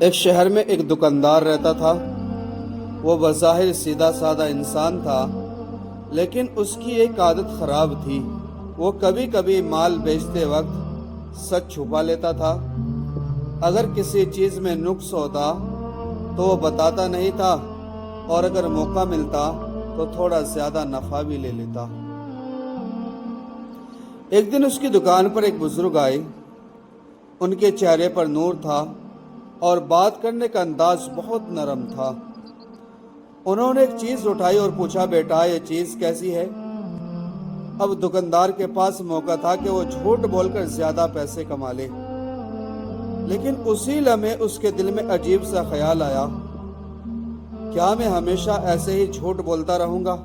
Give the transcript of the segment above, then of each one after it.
ایک شہر میں ایک دکاندار رہتا تھا۔ وہ بظاہر سیدھا سادہ انسان تھا، لیکن اس کی ایک عادت خراب تھی۔ وہ کبھی کبھی مال بیچتے وقت سچ چھپا لیتا تھا۔ اگر کسی چیز میں نقص ہوتا تو وہ بتاتا نہیں تھا، اور اگر موقع ملتا تو تھوڑا زیادہ نفع بھی لے لیتا۔ ایک دن اس کی دکان پر ایک بزرگ آئے۔ ان کے چہرے پر نور تھا اور بات کرنے کا انداز بہت نرم تھا۔ انہوں نے ایک چیز اٹھائی اور پوچھا، بیٹا یہ چیز کیسی ہے؟ اب دکاندار کے پاس موقع تھا کہ وہ جھوٹ بول کر زیادہ پیسے کما لے، لیکن اسی لمحے اس کے دل میں عجیب سا خیال آیا، کیا میں ہمیشہ ایسے ہی جھوٹ بولتا رہوں گا؟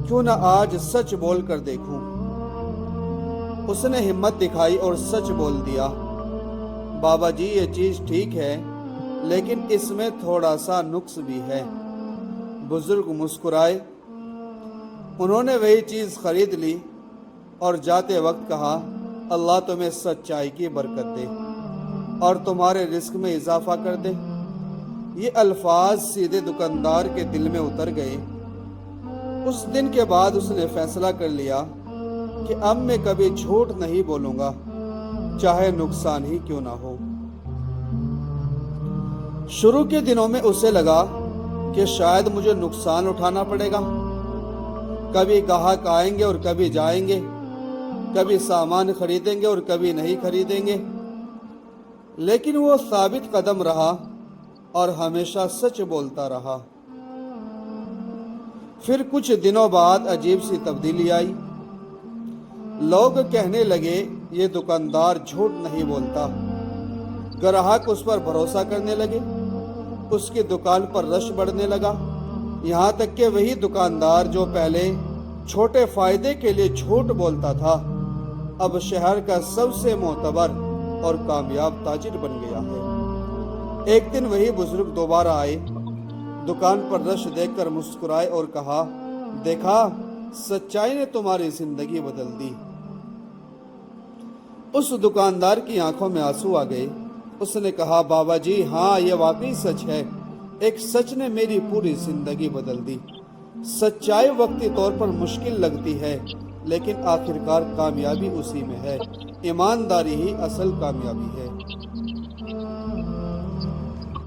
کیوں نہ آج سچ بول کر دیکھوں۔ اس نے ہمت دکھائی اور سچ بول دیا، بابا جی یہ چیز ٹھیک ہے، لیکن اس میں تھوڑا سا نقص بھی ہے۔ بزرگ مسکرائے۔ انہوں نے وہی چیز خرید لی اور جاتے وقت کہا، اللہ تمہیں سچائی کی برکت دے اور تمہارے رزق میں اضافہ کر دے۔ یہ الفاظ سیدھے دکاندار کے دل میں اتر گئے۔ اس دن کے بعد اس نے فیصلہ کر لیا کہ اب میں کبھی جھوٹ نہیں بولوں گا، چاہے نقصان ہی کیوں نہ ہو۔ شروع کے دنوں میں اسے لگا کہ شاید مجھے نقصان اٹھانا پڑے گا۔ کبھی گاہک آئیں گے اور کبھی جائیں گے، کبھی سامان خریدیں گے اور کبھی نہیں خریدیں گے، لیکن وہ ثابت قدم رہا اور ہمیشہ سچ بولتا رہا۔ پھر کچھ دنوں بعد عجیب سی تبدیلی آئی۔ لوگ کہنے لگے یہ دکاندار جھوٹ نہیں بولتا۔ گراہک اس پر بھروسہ کرنے لگے۔ اس کی دکان پر رش بڑھنے لگا، یہاں تک کہ وہی دکاندار جو پہلے چھوٹے فائدے کے لیے جھوٹ بولتا تھا، اب شہر کا سب سے معتبر اور کامیاب تاجر بن گیا ہے۔ ایک دن وہی بزرگ دوبارہ آئے، دکان پر رش دیکھ کر مسکرائے اور کہا، دیکھا سچائی نے تمہاری زندگی بدل دی۔ اس دکاندار کی آنکھوں میں آنسو آ گئے۔ اس نے کہا، بابا جی ہاں یہ واقعی سچ ہے، ایک سچ نے میری پوری زندگی بدل دی۔ سچائی وقتی طور پر مشکل لگتی ہے، لیکن آخرکار کامیابی اسی میں ہے۔ ایمانداری ہی اصل کامیابی ہے۔